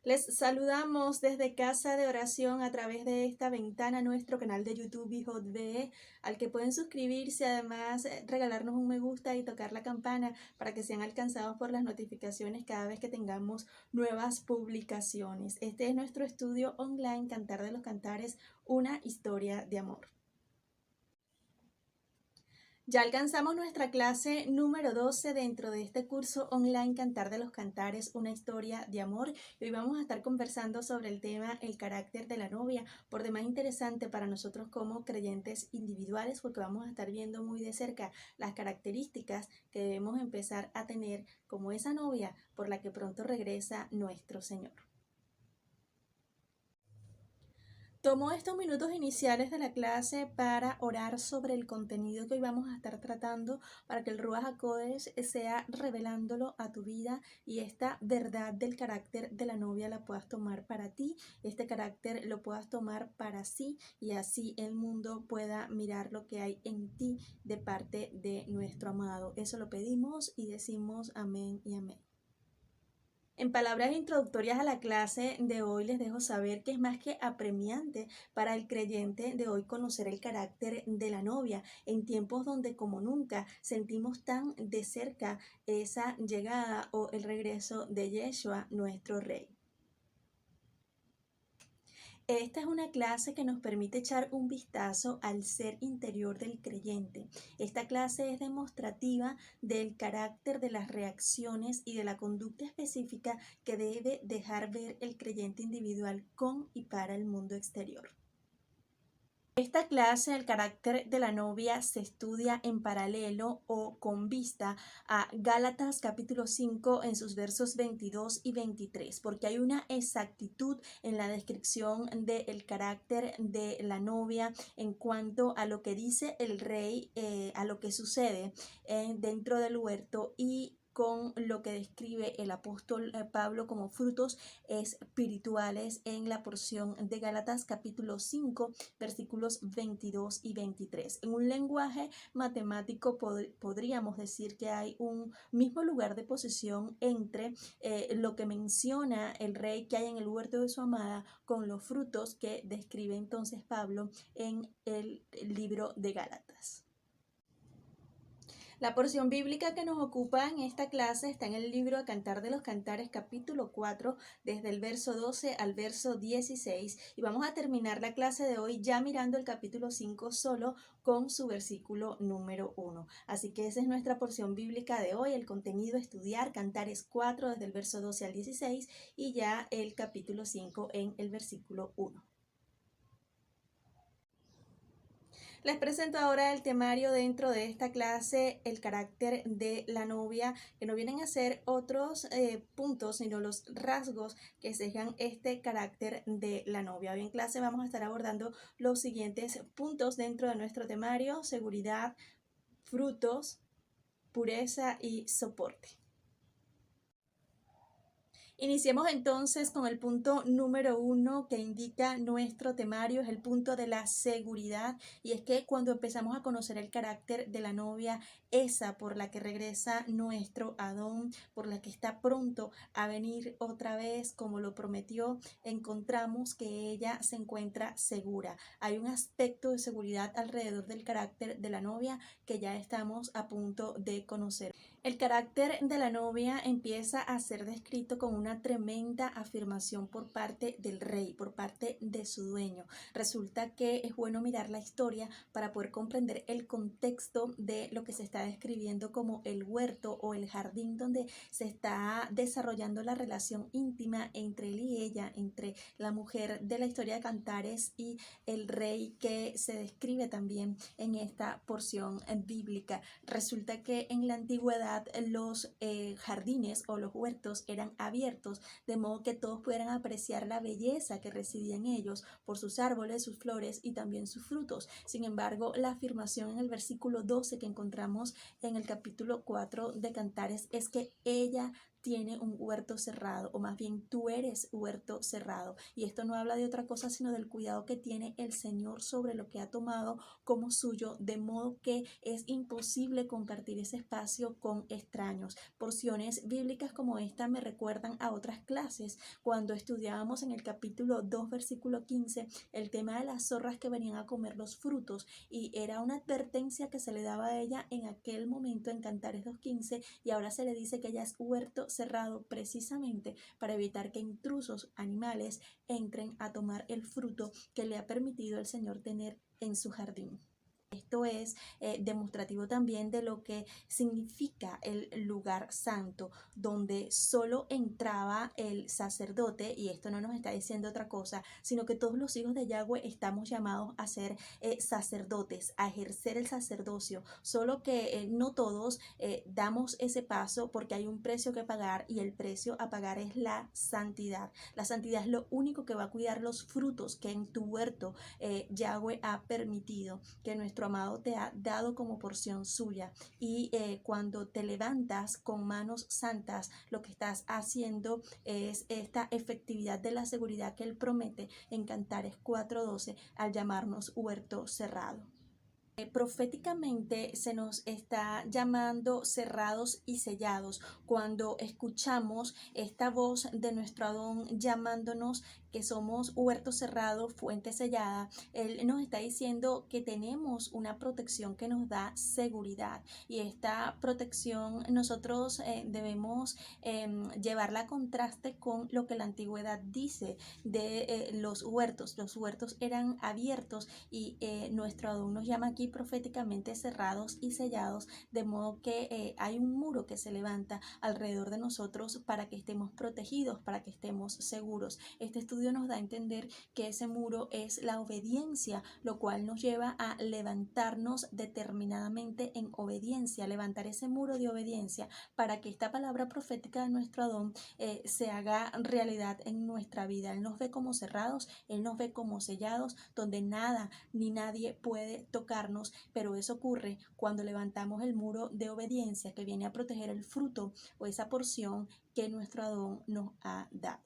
Les saludamos desde Casa de Oración a través de esta ventana, nuestro canal de YouTube Hijot BE, al que pueden suscribirse, además regalarnos un me gusta y tocar la campana para que sean alcanzados por las notificaciones cada vez que tengamos nuevas publicaciones. Este es nuestro estudio online Cantar de los Cantares, una historia de amor. Ya alcanzamos nuestra clase número 12 dentro de este curso online Cantar de los Cantares, una historia de amor. Y hoy vamos a estar conversando sobre el tema el carácter de la novia, por demás interesante para nosotros como creyentes individuales, porque vamos a estar viendo muy de cerca las características que debemos empezar a tener como esa novia por la que pronto regresa nuestro Señor. Tomo estos minutos iniciales de la clase para orar sobre el contenido que hoy vamos a estar tratando para que el Ruach HaKodesh sea revelándolo a tu vida y esta verdad del carácter de la novia la puedas tomar para ti, este carácter lo puedas tomar para sí y así el mundo pueda mirar lo que hay en ti de parte de nuestro amado. Eso lo pedimos y decimos amén y amén. En palabras introductorias a la clase de hoy les dejo saber que es más que apremiante para el creyente de hoy conocer el carácter de la novia en tiempos donde como nunca sentimos tan de cerca esa llegada o el regreso de Yeshua, nuestro Rey. Esta es una clase que nos permite echar un vistazo al ser interior del creyente. Esta clase es demostrativa del carácter de las reacciones y de la conducta específica que debe dejar ver el creyente individual con y para el mundo exterior. Esta clase, el carácter de la novia, se estudia en paralelo o con vista a Gálatas capítulo 5 en sus versos 22 y 23, porque hay una exactitud en la descripción del carácter de la novia en cuanto a lo que dice el rey, a lo que sucede dentro del huerto y con lo que describe el apóstol Pablo como frutos espirituales en la porción de Gálatas capítulo 5 versículos 22 y 23. En un lenguaje matemático podríamos decir que hay un mismo lugar de posición entre lo que menciona el rey que hay en el huerto de su amada con los frutos que describe entonces Pablo en el libro de Gálatas. La porción bíblica que nos ocupa en esta clase está en el libro de Cantar de los Cantares, capítulo 4, desde el verso 12 al verso 16. Y vamos a terminar la clase de hoy ya mirando el capítulo 5 solo con su versículo número 1. Así que esa es nuestra porción bíblica de hoy, el contenido a estudiar, Cantares 4, desde el verso 12 al 16, y ya el capítulo 5 en el versículo 1. Les presento ahora el temario dentro de esta clase, el carácter de la novia, que no vienen a ser otros puntos, sino los rasgos que sellan este carácter de la novia. Hoy en clase vamos a estar abordando los siguientes puntos dentro de nuestro temario: seguridad, frutos, pureza y soporte. Iniciemos entonces con el punto número 1 que indica nuestro temario, es el punto de la seguridad, y es que cuando empezamos a conocer el carácter de la novia, esa por la que regresa nuestro Adón, por la que está pronto a venir otra vez como lo prometió, encontramos que ella se encuentra segura. Hay un aspecto de seguridad alrededor del carácter de la novia que ya estamos a punto de conocer. El carácter de la novia empieza a ser descrito con una tremenda afirmación por parte del rey, por parte de su dueño. Resulta que es bueno mirar la historia para poder comprender el contexto de lo que se está describiendo como el huerto o el jardín donde se está desarrollando la relación íntima entre él y ella, entre la mujer de la historia de Cantares y el rey que se describe también en esta porción bíblica. Resulta que en la antigüedad los jardines o los huertos eran abiertos, de modo que todos pudieran apreciar la belleza que residía en ellos por sus árboles, sus flores y también sus frutos. Sin embargo, la afirmación en el versículo 12 que encontramos en el capítulo 4 de Cantares es que ella tiene un huerto cerrado, o más bien tú eres huerto cerrado. Y esto no habla de otra cosa sino del cuidado que tiene el Señor sobre lo que ha tomado como suyo, de modo que es imposible compartir ese espacio con extraños. Porciones bíblicas como esta me recuerdan a otras clases cuando estudiábamos en el capítulo 2 versículo 15 el tema de las zorras que venían a comer los frutos, y era una advertencia que se le daba a ella en aquel momento en Cantares 2:15, y ahora se le dice que ella es huerto cerrado precisamente para evitar que intrusos animales entren a tomar el fruto que le ha permitido el Señor tener en su jardín. Esto es demostrativo también de lo que significa el lugar santo, donde solo entraba el sacerdote, y esto no nos está diciendo otra cosa, sino que todos los hijos de Yahweh estamos llamados a ser sacerdotes, a ejercer el sacerdocio, solo que no todos damos ese paso porque hay un precio que pagar, y el precio a pagar es la santidad. La santidad es lo único que va a cuidar los frutos que en tu huerto Yahweh ha permitido, que nuestro amado te ha dado como porción suya. Y cuando te levantas con manos santas, lo que estás haciendo es esta efectividad de la seguridad que él promete en Cantares 4:12 al llamarnos huerto cerrado. Proféticamente se nos está llamando cerrados y sellados cuando escuchamos esta voz de nuestro Adón llamándonos que somos huerto cerrado, fuente sellada. Él nos está diciendo que tenemos una protección que nos da seguridad, y esta protección nosotros debemos llevarla a contraste con lo que la antigüedad dice de los huertos. Los huertos eran abiertos, y nuestro Adón nos llama aquí proféticamente cerrados y sellados, de modo que hay un muro que se levanta alrededor de nosotros para que estemos protegidos, para que estemos seguros. Este estudio nos da a entender que ese muro es la obediencia, lo cual nos lleva a levantarnos determinadamente en obediencia, levantar ese muro de obediencia para que esta palabra profética de nuestro Adón se haga realidad en nuestra vida. Él nos ve como cerrados, Él nos ve como sellados, donde nada ni nadie puede tocarnos, pero eso ocurre cuando levantamos el muro de obediencia que viene a proteger el fruto o esa porción que nuestro Adón nos ha dado.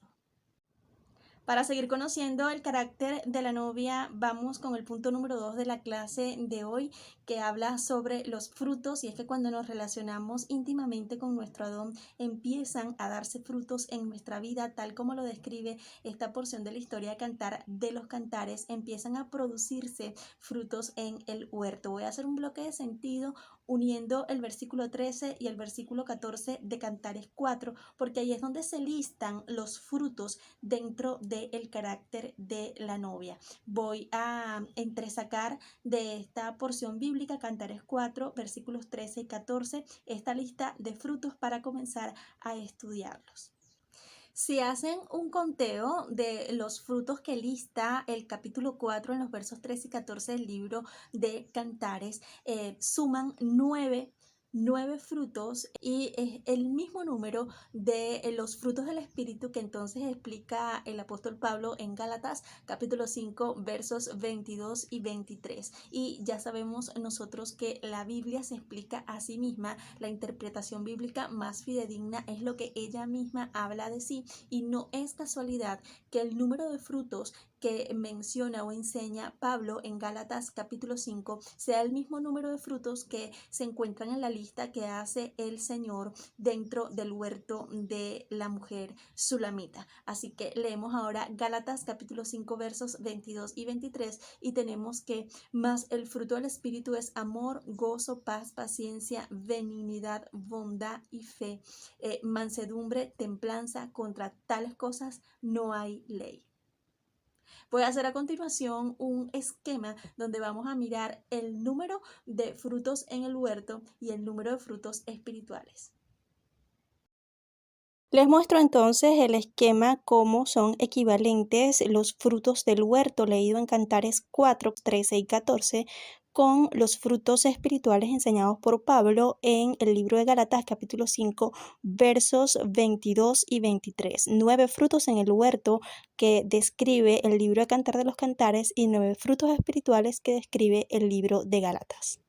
Para seguir conociendo el carácter de la novia, vamos con el punto número 2 de la clase de hoy, que habla sobre los frutos, y es que cuando nos relacionamos íntimamente con nuestro Adón, empiezan a darse frutos en nuestra vida, tal como lo describe esta porción de la historia de Cantar de los Cantares. Empiezan a producirse frutos en el huerto. Voy a hacer un bloque de sentido uniendo el versículo 13 y el versículo 14 de Cantares 4, porque ahí es donde se listan los frutos dentro del carácter de la novia. Voy a entresacar de esta porción bíblica, Cantares 4, versículos 13 y 14, esta lista de frutos para comenzar a estudiarlos. Si hacen un conteo de los frutos que lista el capítulo 4 en los versos 13 y 14 del libro de Cantares, suman nueve frutos, y es el mismo número de los frutos del Espíritu que entonces explica el apóstol Pablo en Gálatas capítulo 5 versos 22 y 23. Y ya sabemos nosotros que la Biblia se explica a sí misma. La interpretación bíblica más fidedigna es lo que ella misma habla de sí, y no es casualidad que el número de frutos que menciona o enseña Pablo en Gálatas capítulo 5 sea el mismo número de frutos que se encuentran en la lista que hace el Señor dentro del huerto de la mujer sulamita. Así que leemos ahora Gálatas capítulo 5 versos 22 y 23, y tenemos que más el fruto del Espíritu es amor, gozo, paz, paciencia, benignidad, bondad y fe, mansedumbre, templanza. Contra tales cosas no hay ley. Voy a hacer a continuación un esquema donde vamos a mirar el número de frutos en el huerto y el número de frutos espirituales. Les muestro entonces el esquema, cómo son equivalentes los frutos del huerto leído en Cantares 4, 13 y 14 con los frutos espirituales enseñados por Pablo en el libro de Gálatas capítulo 5 versos 22 y 23. 9 frutos en el huerto que describe el libro de Cantar de los Cantares, y 9 frutos espirituales que describe el libro de Gálatas.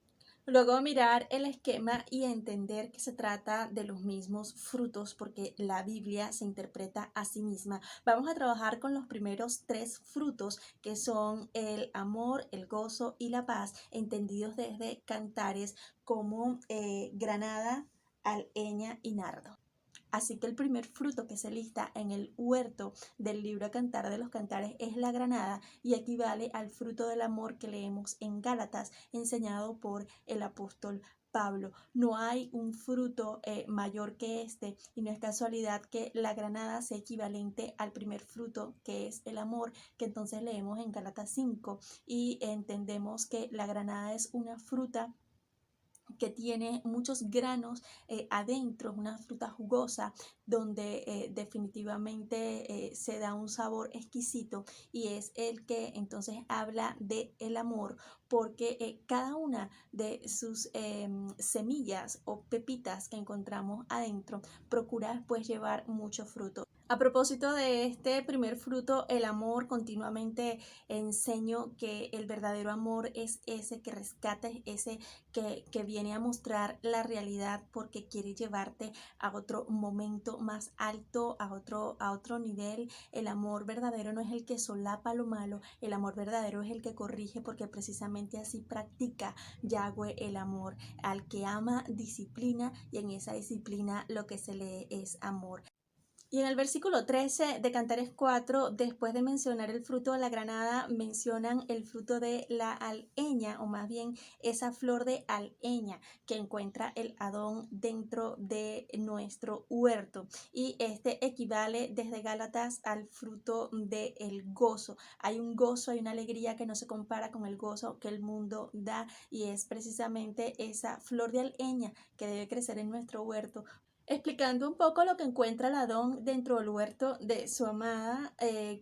Luego mirar el esquema y entender que se trata de los mismos frutos porque la Biblia se interpreta a sí misma. Vamos a trabajar con los primeros tres frutos que son el amor, el gozo y la paz, entendidos desde Cantares como granada, alheña y nardo. Así que el primer fruto que se lista en el huerto del libro Cantar de los Cantares es la granada y equivale al fruto del amor que leemos en Gálatas, enseñado por el apóstol Pablo. No hay un fruto mayor que este y no es casualidad que la granada sea equivalente al primer fruto que es el amor, que entonces leemos en Gálatas 5 y entendemos que la granada es una fruta que tiene muchos granos adentro, una fruta jugosa donde definitivamente se da un sabor exquisito y es el que entonces habla de el amor porque cada una de sus semillas o pepitas que encontramos adentro procura pues llevar mucho fruto. A propósito de este primer fruto, el amor, continuamente enseño que el verdadero amor es ese que rescata, ese que viene a mostrar la realidad porque quiere llevarte a otro momento más alto, a otro nivel. El amor verdadero no es el que solapa lo malo, el amor verdadero es el que corrige porque precisamente así practica Yahweh el amor. Al que ama, disciplina y en esa disciplina lo que se lee es amor. Y en el versículo 13 de Cantares 4, después de mencionar el fruto de la granada, mencionan el fruto de la alheña, o más bien esa flor de alheña que encuentra el Adón dentro de nuestro huerto. Y este equivale desde Gálatas al fruto del gozo. Hay un gozo, hay una alegría que no se compara con el gozo que el mundo da, y es precisamente esa flor de alheña que debe crecer en nuestro huerto, explicando un poco lo que encuentra el Adón dentro del huerto de su amada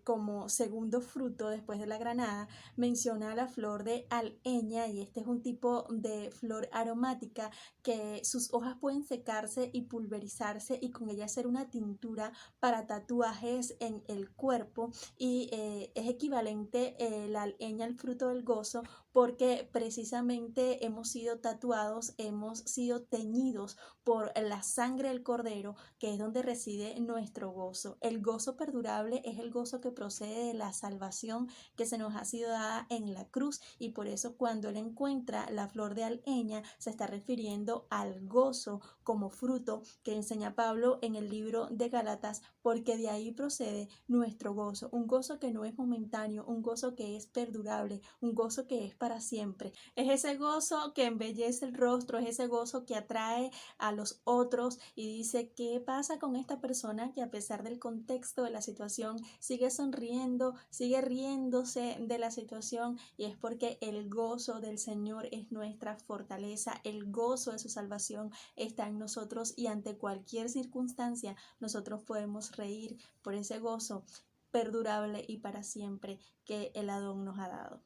como segundo fruto después de la granada, menciona la flor de alheña y este es un tipo de flor aromática que sus hojas pueden secarse y pulverizarse y con ella hacer una tintura para tatuajes en el cuerpo y es equivalente la alheña al fruto del gozo porque precisamente hemos sido tatuados, hemos sido teñidos por la sangre del cordero, que es donde reside nuestro gozo. El gozo perdurable es el gozo que procede de la salvación que se nos ha sido dada en la cruz y por eso cuando él encuentra la flor de alheña se está refiriendo al gozo como fruto que enseña Pablo en el libro de Gálatas, porque de ahí procede nuestro gozo, un gozo que no es momentáneo, un gozo que es perdurable, un gozo que es para siempre. Es ese gozo que embellece el rostro, es ese gozo que atrae a los otros y dice, ¿qué pasa con esta persona que a pesar del contexto de la situación sigue sonriendo, sigue riéndose de la situación? Y es porque el gozo del Señor es nuestra fortaleza, el gozo de su salvación está en nosotros y ante cualquier circunstancia nosotros podemos reír por ese gozo perdurable y para siempre que el Adón nos ha dado.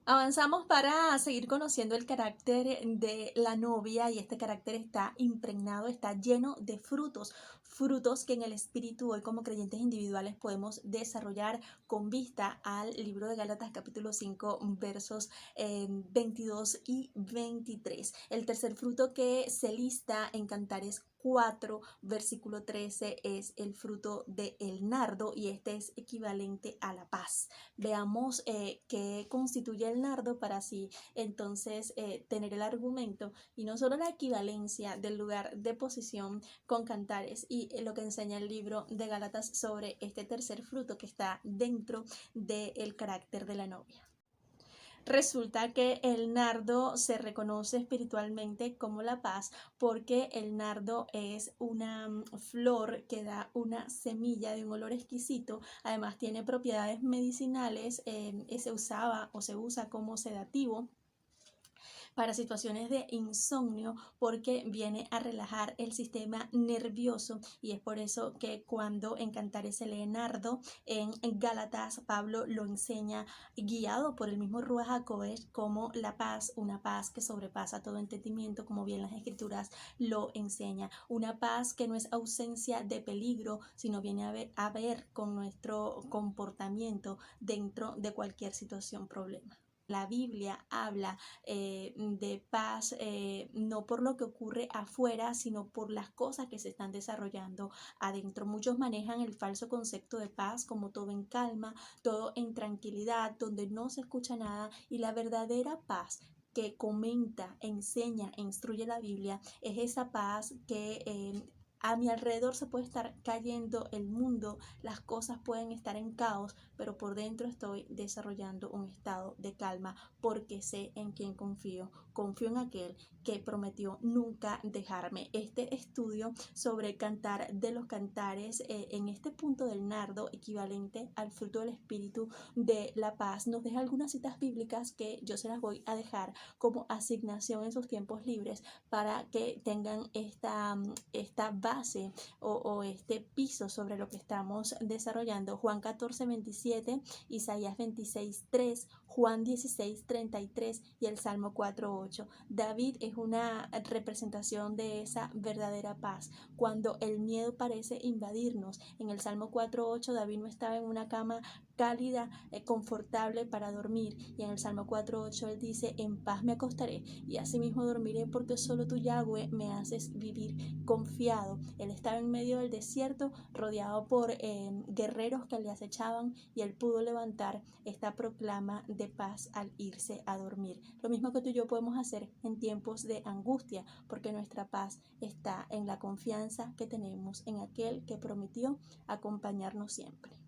Avanzamos para seguir conociendo el carácter de la novia y este carácter está impregnado, está lleno de frutos, frutos que en el espíritu hoy como creyentes individuales podemos desarrollar con vista al libro de Gálatas capítulo 5 versos 22 y 23. El tercer fruto que se lista en Cantares 4, versículo 13 es el fruto del nardo y este es equivalente a la paz. Veamos qué constituye el nardo para así entonces tener el argumento y no solo la equivalencia del lugar de posición con Cantares y lo que enseña el libro de Gálatas sobre este tercer fruto que está dentro del carácter de la novia. Resulta que el nardo se reconoce espiritualmente como la paz porque el nardo es una flor que da una semilla de un olor exquisito, además tiene propiedades medicinales, se usaba o se usa como sedativo para situaciones de insomnio porque viene a relajar el sistema nervioso y es por eso que cuando en Cantares se lee nardo, en Gálatas Pablo lo enseña guiado por el mismo Ruach HaKodesh como la paz, una paz que sobrepasa todo entendimiento, como bien las escrituras lo enseña, una paz que no es ausencia de peligro, sino viene a ver con nuestro comportamiento dentro de cualquier situación, problema. La Biblia habla de paz no por lo que ocurre afuera, sino por las cosas que se están desarrollando adentro. Muchos manejan el falso concepto de paz como todo en calma, todo en tranquilidad, donde no se escucha nada, y la verdadera paz que comenta, enseña, instruye la Biblia es esa paz que a mi alrededor se puede estar cayendo el mundo, las cosas pueden estar en caos, pero por dentro estoy desarrollando un estado de calma porque sé en quién confío. Confío en aquel que prometió nunca dejarme. Este estudio sobre cantar de los cantares en este punto del nardo, equivalente al fruto del espíritu de la paz, nos deja algunas citas bíblicas que yo se las voy a dejar como asignación en sus tiempos libres para que tengan esta base o este piso sobre lo que estamos desarrollando. Juan 14:27, Isaías 26:3, Juan 16:33 y el Salmo 4:8. David es una representación de esa verdadera paz. Cuando el miedo parece invadirnos, en el Salmo 4:8 David no estaba en una cama cálida, confortable para dormir, y en el Salmo 4:8 él dice: en paz me acostaré y asimismo dormiré, porque solo tú, Yahweh, me haces vivir confiado. Él estaba en medio del desierto, rodeado por guerreros que le acechaban, y él pudo levantar esta proclama de paz al irse a dormir. Lo mismo que tú y yo podemos hacer en tiempos de angustia, porque nuestra paz está en la confianza que tenemos en aquel que prometió acompañarnos siempre.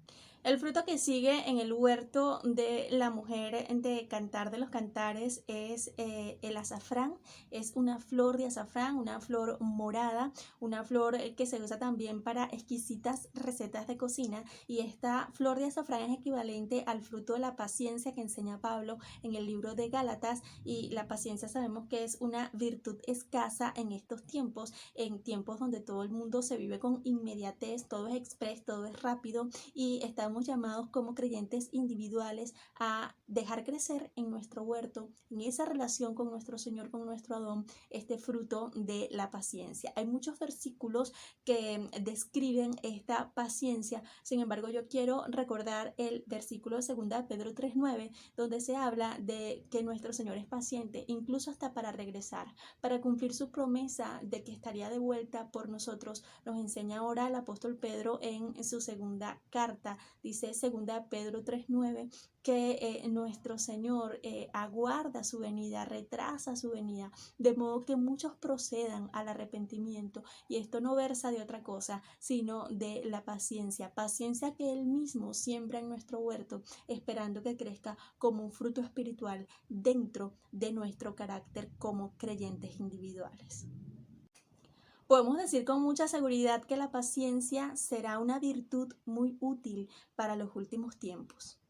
El fruto que sigue en el huerto de la mujer de Cantar de los Cantares es el azafrán. Es una flor de azafrán, una flor morada, una flor que se usa también para exquisitas recetas de cocina, y esta flor de azafrán es equivalente al fruto de la paciencia que enseña Pablo en el libro de Gálatas, y la paciencia sabemos que es una virtud escasa en estos tiempos, en tiempos donde todo el mundo se vive con inmediatez, todo es express, todo es rápido, y estamos llamados como creyentes individuales a dejar crecer en nuestro huerto, en esa relación con nuestro Señor, con nuestro Adón, este fruto de la paciencia. Hay muchos versículos que describen esta paciencia. Sin embargo, yo quiero recordar el versículo de 2 Pedro 3:9, donde se habla de que nuestro Señor es paciente, incluso hasta para regresar, para cumplir su promesa de que estaría de vuelta por nosotros. Nos enseña ahora el apóstol Pedro en su segunda carta. Dice 2 Pedro 3:9 que nuestro Señor aguarda su venida, retrasa su venida, de modo que muchos procedan al arrepentimiento. Y esto no versa de otra cosa, sino de la paciencia, paciencia que Él mismo siembra en nuestro huerto, esperando que crezca como un fruto espiritual dentro de nuestro carácter como creyentes individuales. Podemos decir con mucha seguridad que la paciencia será una virtud muy útil para los últimos tiempos.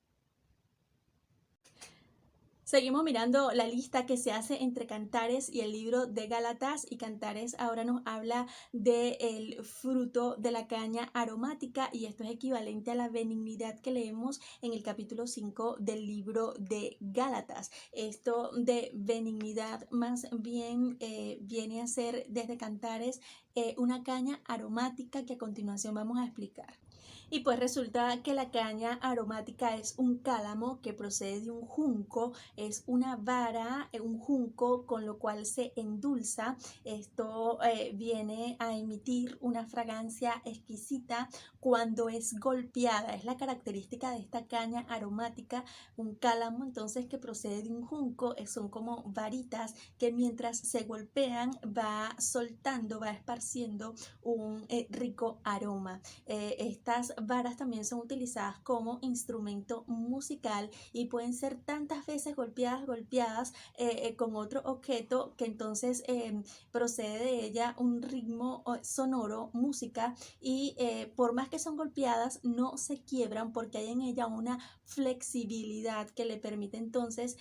Seguimos mirando la lista que se hace entre Cantares y el libro de Gálatas, y Cantares ahora nos habla del fruto de la caña aromática, y esto es equivalente a la benignidad que leemos en el capítulo 5 del libro de Gálatas. Esto de benignidad más bien viene a ser desde Cantares una caña aromática que a continuación vamos a explicar. Y pues resulta que la caña aromática es un cálamo que procede de un junco, es una vara, un junco con lo cual se endulza. Esto viene a emitir una fragancia exquisita cuando es golpeada. Es la característica de esta caña aromática, un cálamo entonces que procede de un junco, son como varitas que mientras se golpean va soltando, va esparciendo un rico aroma. Estas varas también son utilizadas como instrumento musical y pueden ser tantas veces golpeadas con otro objeto que entonces procede de ella un ritmo sonoro, música, y por más que son golpeadas no se quiebran porque hay en ella una flexibilidad que le permite entonces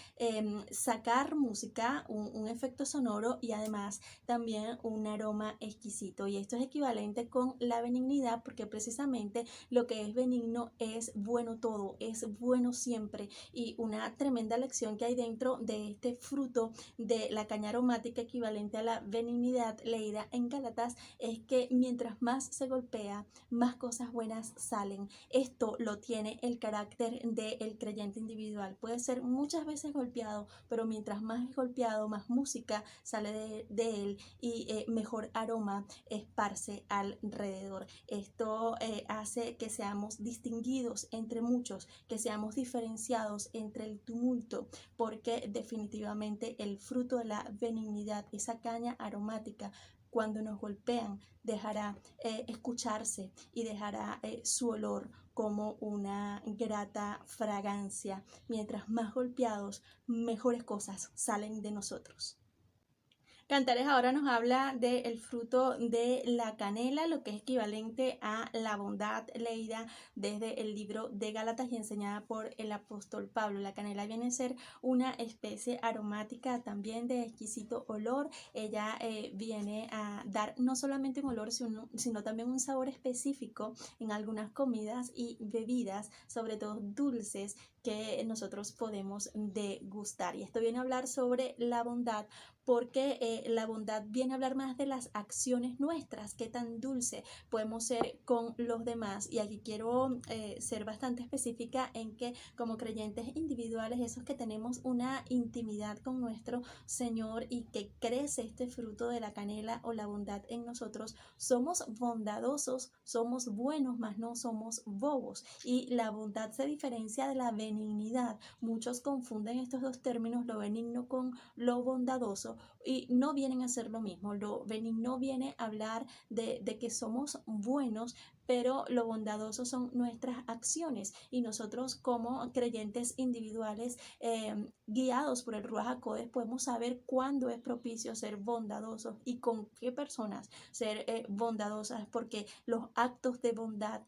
sacar música, un efecto sonoro, y además también un aroma exquisito. Y esto es equivalente con la benignidad, porque precisamente realmente lo que es benigno es bueno todo, es bueno siempre. Y una tremenda lección que hay dentro de este fruto de la caña aromática equivalente a la benignidad leída en Gálatas es que mientras más se golpea, más cosas buenas salen. Esto lo tiene el carácter del creyente individual. Puede ser muchas veces golpeado, pero mientras más es golpeado, más música sale de él y mejor aroma esparce alrededor. Esto hace que seamos distinguidos entre muchos, que seamos diferenciados entre el tumulto, porque definitivamente el fruto de la benignidad, esa caña aromática, cuando nos golpean, dejará escucharse y dejará su olor como una grata fragancia. Mientras más golpeados, mejores cosas salen de nosotros. Cantares ahora nos habla del fruto de la canela, lo que es equivalente a la bondad leída desde el libro de Gálatas y enseñada por el apóstol Pablo. La canela viene a ser una especie aromática también de exquisito olor. Ella viene a dar no solamente un olor, sino también un sabor específico en algunas comidas y bebidas, sobre todo dulces, que nosotros podemos degustar. Y esto viene a hablar sobre la bondad, porque la bondad viene a hablar más de las acciones nuestras, qué tan dulce podemos ser con los demás. Y aquí quiero ser bastante específica en que como creyentes individuales, esos que tenemos una intimidad con nuestro Señor y que crece este fruto de la canela o la bondad en nosotros, somos bondadosos, somos buenos, mas no somos bobos. Y la bondad se diferencia de la benignidad. Muchos confunden estos dos términos, lo benigno con lo bondadoso, y no vienen a ser lo mismo. Lo benigno viene a hablar de que somos buenos, pero lo bondadoso son nuestras acciones, y nosotros como creyentes individuales guiados por el Ruach HaKodesh podemos saber cuándo es propicio ser bondadosos y con qué personas ser bondadosas, porque los actos de bondad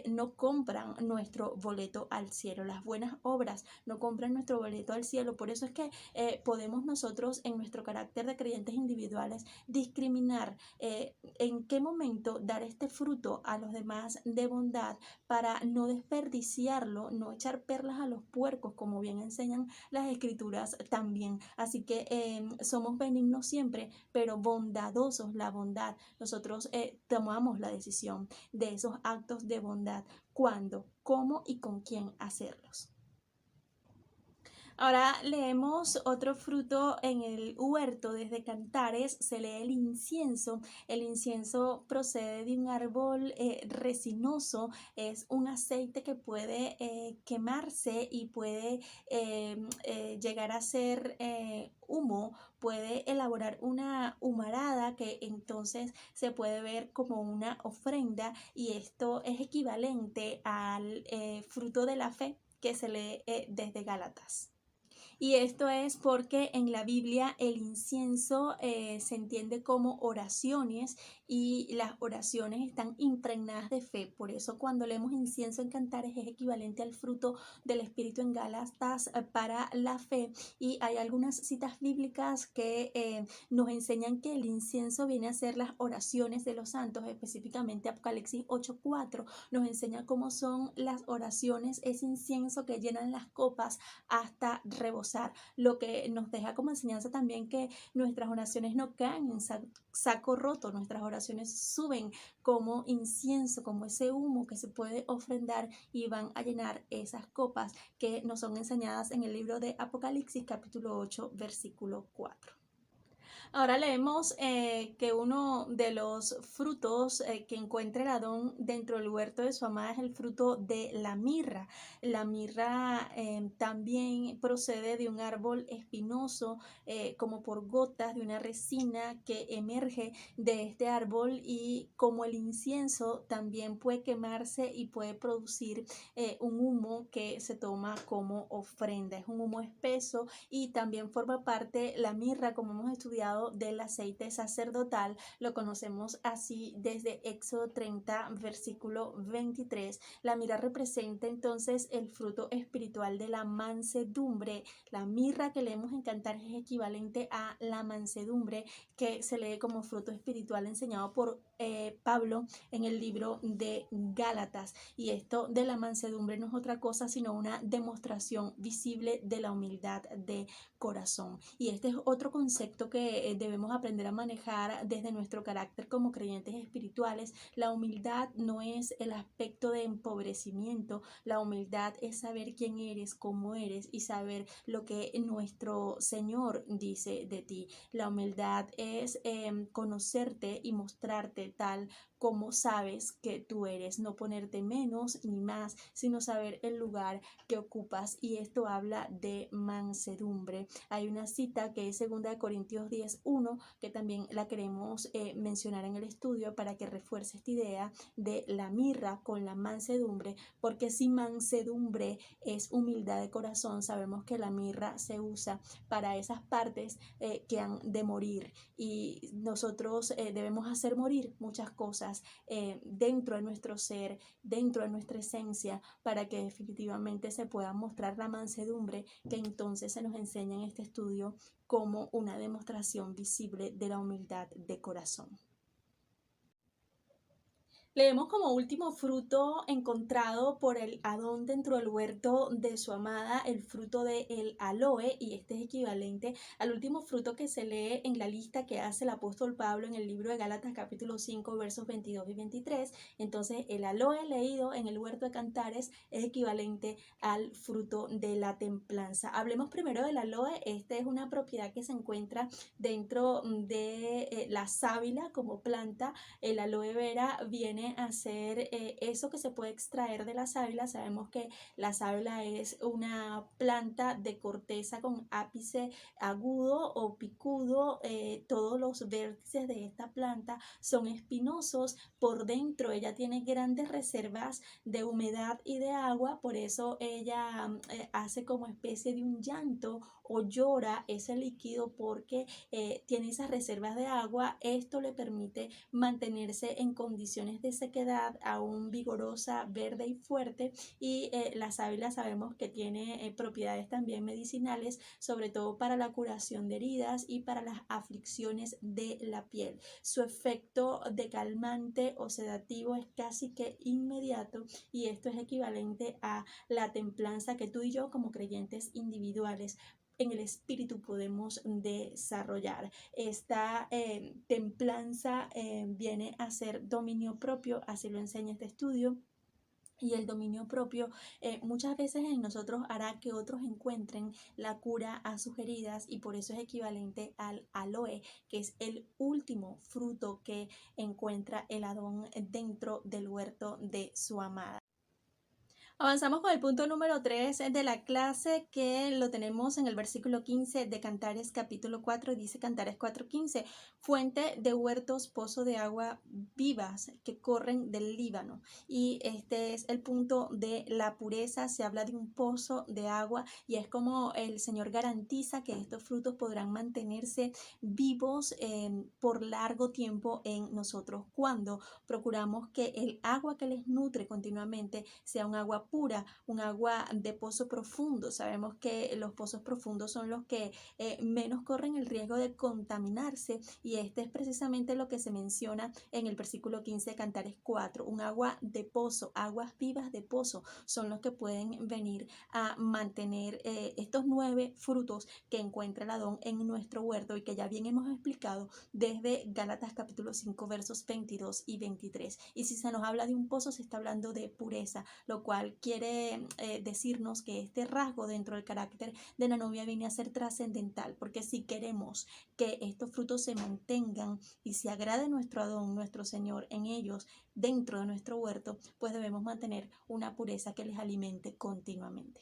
no compran nuestro boleto al cielo, las buenas obras no compran nuestro boleto al cielo. Por eso es que podemos nosotros en nuestro carácter de creyentes individuales discriminar en qué momento dar este fruto a los demás de bondad para no desperdiciarlo, no echar perlas a los puercos, como bien enseñan las escrituras también. Así que somos benignos siempre, pero bondadosos, la bondad. Nosotros tomamos la decisión de esos actos de bondad, cuándo, cómo y con quién hacerlos. Ahora leemos otro fruto en el huerto. Desde Cantares se lee el incienso. El incienso procede de un árbol resinoso. Es un aceite que puede quemarse y puede llegar a ser humo. Puede elaborar una humarada que entonces se puede ver como una ofrenda, y esto es equivalente al fruto de la fe que se lee desde Gálatas. Y esto es porque en la Biblia el incienso se entiende como oraciones, y las oraciones están impregnadas de fe. Por eso cuando leemos incienso en Cantares es equivalente al fruto del Espíritu en Gálatas para la fe. Y hay algunas citas bíblicas que nos enseñan que el incienso viene a ser las oraciones de los santos, específicamente Apocalipsis 8:4 nos enseña cómo son las oraciones, ese incienso que llenan las copas hasta rebosar, lo que nos deja como enseñanza también que nuestras oraciones no caen en saco roto, nuestras oraciones suben como incienso, como ese humo que se puede ofrendar, y van a llenar esas copas que nos son enseñadas en el libro de Apocalipsis capítulo 8 versículo 4. Ahora leemos que uno de los frutos que encuentra el Adón dentro del huerto de su amada es el fruto de la mirra. La mirra también procede de un árbol espinoso, como por gotas de una resina que emerge de este árbol, y como el incienso también puede quemarse y puede producir un humo que se toma como ofrenda. Es un humo espeso, y también forma parte la mirra, como hemos estudiado, del aceite sacerdotal. Lo conocemos así desde Éxodo 30 versículo 23. La mirra representa entonces el fruto espiritual de la mansedumbre. La mirra que leemos en Cantares es equivalente a la mansedumbre, que se lee como fruto espiritual enseñado por Pablo en el libro de Gálatas. Y esto de la mansedumbre no es otra cosa sino una demostración visible de la humildad de corazón. Y este es otro concepto que debemos aprender a manejar desde nuestro carácter como creyentes espirituales. La humildad no es el aspecto de empobrecimiento, la humildad es saber quién eres, cómo eres y saber lo que nuestro Señor dice de ti. La humildad es conocerte y mostrarte tal como sabes que tú eres, no ponerte menos ni más, sino saber el lugar que ocupas. Y esto habla de mansedumbre. Hay una cita que es 2 Corintios 10:1, que también la queremos mencionar en el estudio para que refuerce esta idea de la mirra con la mansedumbre, porque si mansedumbre es humildad de corazón, sabemos que la mirra se usa para esas partes que han de morir, y nosotros debemos hacer morir muchas cosas dentro de nuestro ser, dentro de nuestra esencia, para que definitivamente se pueda mostrar la mansedumbre, que entonces se nos enseña en este estudio como una demostración visible de la humildad de corazón. Leemos como último fruto encontrado por el Adón dentro del huerto de su amada, el fruto del aloe, y este es equivalente al último fruto que se lee en la lista que hace el apóstol Pablo en el libro de Gálatas capítulo 5 versos 22 y 23. Entonces el aloe leído en el huerto de Cantares es equivalente al fruto de la templanza. Hablemos primero del aloe. Esta es una propiedad que se encuentra dentro de la sábila como planta. El aloe vera viene a ser eso que se puede extraer de la sábila. Sabemos que la sábila es una planta de corteza con ápice agudo o picudo. Todos los vértices de esta planta son espinosos. Por dentro ella tiene grandes reservas de humedad y de agua, por eso ella hace como especie de un llanto o llora ese líquido, porque tiene esas reservas de agua. Esto le permite mantenerse en condiciones de sequedad aún vigorosa, verde y fuerte. Y la sábila sabemos que tiene propiedades también medicinales, sobre todo para la curación de heridas y para las aflicciones de la piel. Su efecto de calmante o sedativo es casi que inmediato, y esto es equivalente a la templanza que tú y yo como creyentes individuales en el espíritu podemos desarrollar. Esta templanza viene a ser dominio propio, así lo enseña este estudio. Y el dominio propio muchas veces en nosotros hará que otros encuentren la cura a sus heridas, y por eso es equivalente al aloe, que es el último fruto que encuentra el Adón dentro del huerto de su amada. Avanzamos con el punto número 3 de la clase, que lo tenemos en el versículo 15 de Cantares capítulo 4. Dice Cantares 4:15: fuente de huertos, pozo de agua vivas que corren del Líbano. Y este es el punto de la pureza. Se habla de un pozo de agua, y es como el Señor garantiza que estos frutos podrán mantenerse vivos por largo tiempo en nosotros, cuando procuramos que el agua que les nutre continuamente sea un agua pura, un agua de pozo profundo. Sabemos que los pozos profundos son los que menos corren el riesgo de contaminarse, y este es precisamente lo que se menciona en el versículo 15 de Cantares 4. Un agua de pozo, aguas vivas de pozo, son los que pueden venir a mantener estos 9 frutos que encuentra el Adón en nuestro huerto, y que ya bien hemos explicado desde Gálatas capítulo 5 versos 22 y 23. Y si se nos habla de un pozo, se está hablando de pureza, lo cual quiere decirnos que este rasgo dentro del carácter de la novia viene a ser trascendental, porque si queremos que estos frutos se mantengan y se agrade nuestro Adón, nuestro Señor, en ellos, dentro de nuestro huerto, pues debemos mantener una pureza que les alimente continuamente.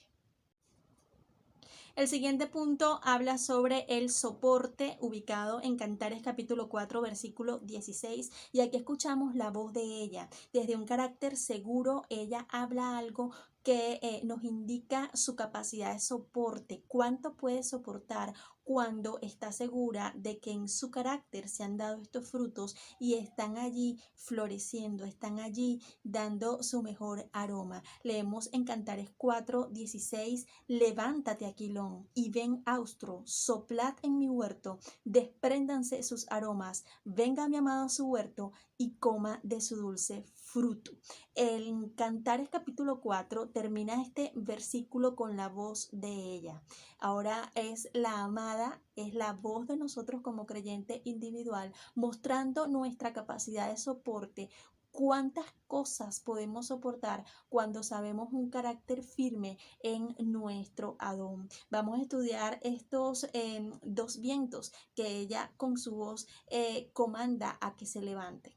El siguiente punto habla sobre el soporte, ubicado en Cantares capítulo 4 versículo 16, y aquí escuchamos la voz de ella. Desde un carácter seguro ella habla algo que nos indica su capacidad de soporte, cuánto puede soportar cuando está segura de que en su carácter se han dado estos frutos y están allí floreciendo, están allí dando su mejor aroma. Leemos en Cantares 4:16: levántate, Aquilón, y ven, austro, soplad en mi huerto, despréndanse sus aromas, venga mi amado a su huerto y coma de su dulce fruto. En Cantares capítulo 4 termina este versículo con la voz de ella. Ahora es la amada, es la voz de nosotros como creyente individual, mostrando nuestra capacidad de soporte. ¿Cuántas cosas podemos soportar cuando sabemos un carácter firme en nuestro Adón? Vamos a estudiar estos dos vientos que ella con su voz comanda a que se levanten.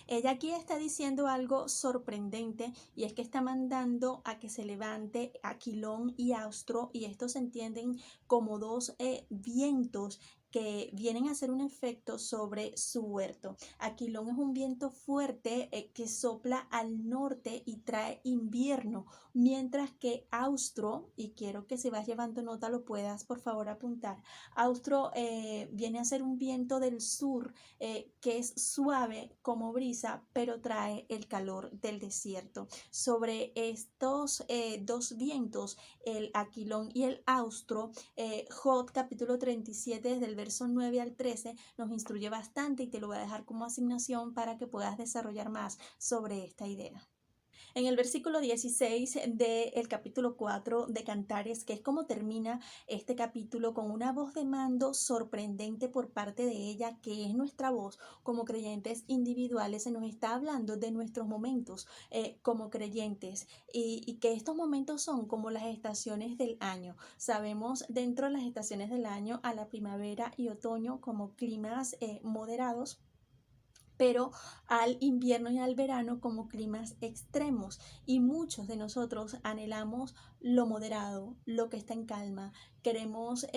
Ella aquí está diciendo algo sorprendente, y es que está mandando a que se levante Aquilón y Austro, y estos se entienden como dos vientos que vienen a hacer un efecto sobre su huerto. Aquilón es un viento fuerte que sopla al norte y trae invierno, mientras que Austro, y quiero que si vas llevando nota lo puedas por favor apuntar, Austro viene a ser un viento del sur que es suave como brisa, pero trae el calor del desierto. Sobre estos dos vientos, el Aquilón y el Austro, Job capítulo 37, desde el verso 9 al 13, nos instruye bastante, y te lo voy a dejar como asignación para que puedas desarrollar más sobre esta idea. En el versículo 16 del capítulo 4 de Cantares, que es como termina este capítulo, con una voz de mando sorprendente por parte de ella, que es nuestra voz como creyentes individuales. Se nos está hablando de nuestros momentos como creyentes, y que estos momentos son como las estaciones del año. Sabemos dentro de las estaciones del año a la primavera y otoño como climas moderados, pero al invierno y al verano como climas extremos, y muchos de nosotros anhelamos lo moderado, lo que está en calma. Queremos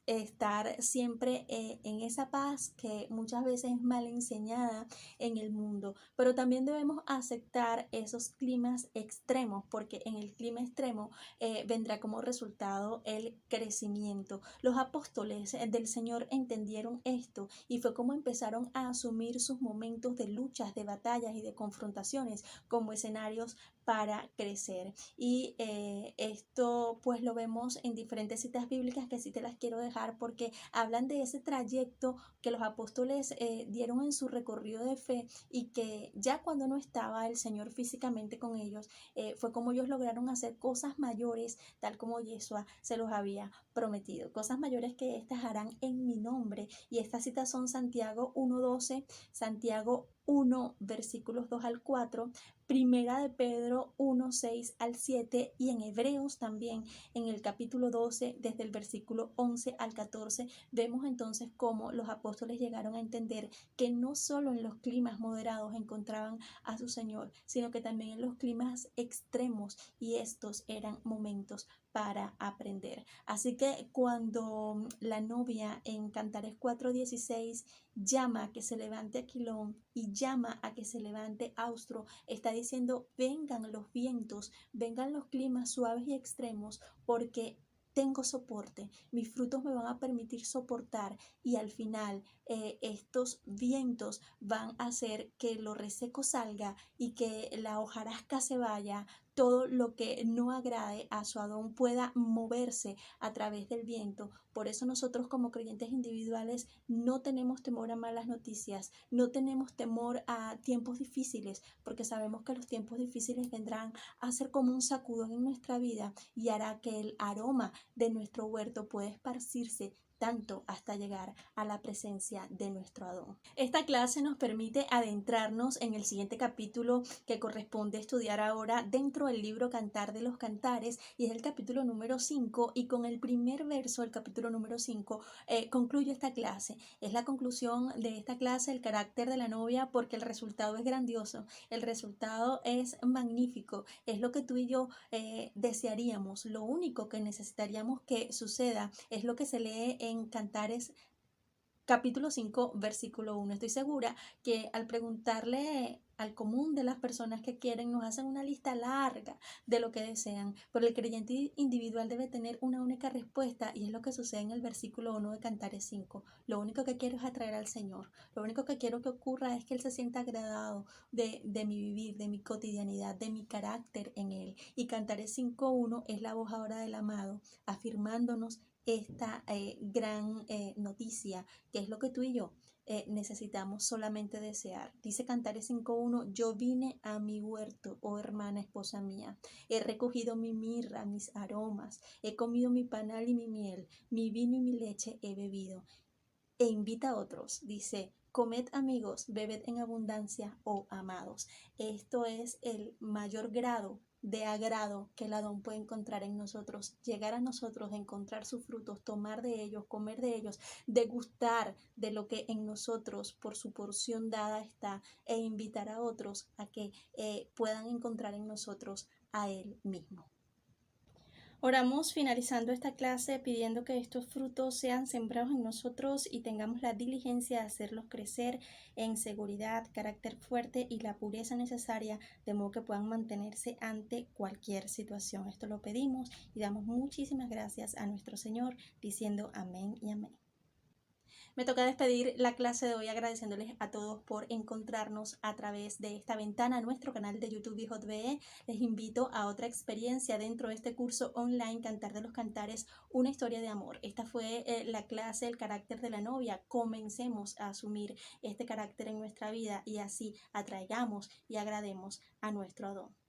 estar siempre en esa paz que muchas veces es mal enseñada en el mundo, pero también debemos aceptar esos climas extremos, porque en el clima extremo vendrá como resultado el crecimiento. Los apóstoles del Señor entendieron esto, y fue como empezaron a asumir sus momentos de luchas, de batallas y de confrontaciones como escenarios para crecer. Y esto pues lo vemos en diferentes citas bíblicas que sí te las quiero dejar, porque hablan de ese trayecto que los apóstoles dieron en su recorrido de fe, y que ya cuando no estaba el Señor físicamente con ellos, fue como ellos lograron hacer cosas mayores, tal como Yeshua se los había prometido. Cosas mayores que estas harán en mi nombre. Y estas citas son Santiago 1:12, Santiago 1 versículos 2 al 4, Primera de Pedro 1:6 al 7, y en Hebreos también en el capítulo 12 desde el versículo 11 al 14. Vemos entonces cómo los apóstoles llegaron a entender que no solo en los climas moderados encontraban a su Señor, sino que también en los climas extremos, y estos eran momentos para aprender. Así que cuando la novia en Cantares 4:16 llama a que se levante Aquilón y llama a que se levante Austro, está diciendo: vengan los vientos, vengan los climas suaves y extremos, porque tengo soporte, mis frutos me van a permitir soportar, y al final estos vientos van a hacer que lo reseco salga y que la hojarasca se vaya. Todo lo que no agrade a su Adón pueda moverse a través del viento. Por eso nosotros como creyentes individuales no tenemos temor a malas noticias, no tenemos temor a tiempos difíciles, porque sabemos que los tiempos difíciles vendrán a ser como un sacudón en nuestra vida, y hará que el aroma de nuestro huerto pueda esparcirse tanto hasta llegar a la presencia de nuestro Adón. Esta clase nos permite adentrarnos en el siguiente capítulo que corresponde estudiar ahora dentro del libro Cantar de los Cantares, y es el capítulo número 5, y con el primer verso del capítulo número 5 concluye esta clase. Es la conclusión de esta clase, el carácter de la novia, porque el resultado es grandioso, el resultado es magnífico, es lo que tú y yo desearíamos. Lo único que necesitaríamos que suceda es lo que se lee en Cantares capítulo 5, versículo 1. Estoy segura que al preguntarle al común de las personas que quieren, nos hacen una lista larga de lo que desean, pero el creyente individual debe tener una única respuesta y es lo que sucede en el versículo 1 de Cantares 5. Lo único que quiero es atraer al Señor, lo único que quiero que ocurra es que Él se sienta agradado de mi vivir, de mi cotidianidad, de mi carácter en Él. Y Cantares 5.1 es la voz ahora del amado, afirmándonos esta gran noticia, que es lo que tú y yo necesitamos solamente desear. Dice Cantares 5.1, yo vine a mi huerto, oh hermana esposa mía, he recogido mi mirra, mis aromas, he comido mi panal y mi miel, mi vino y mi leche he bebido. E invita a otros, dice, comed amigos, bebed en abundancia, oh amados. Esto es el mayor grado de agrado que el Adón puede encontrar en nosotros, llegar a nosotros, encontrar sus frutos, tomar de ellos, comer de ellos, degustar de lo que en nosotros por su porción dada está e invitar a otros a que puedan encontrar en nosotros a Él mismo. Oramos finalizando esta clase pidiendo que estos frutos sean sembrados en nosotros y tengamos la diligencia de hacerlos crecer en seguridad, carácter fuerte y la pureza necesaria, de modo que puedan mantenerse ante cualquier situación. Esto lo pedimos y damos muchísimas gracias a nuestro Señor, diciendo amén y amén. Me toca despedir la clase de hoy agradeciéndoles a todos por encontrarnos a través de esta ventana a nuestro canal de YouTube HijosBE. Les invito a otra experiencia dentro de este curso online Cantar de los Cantares, una historia de amor. Esta fue la clase El carácter de la novia. Comencemos a asumir este carácter en nuestra vida y así atraigamos y agrademos a nuestro Adón.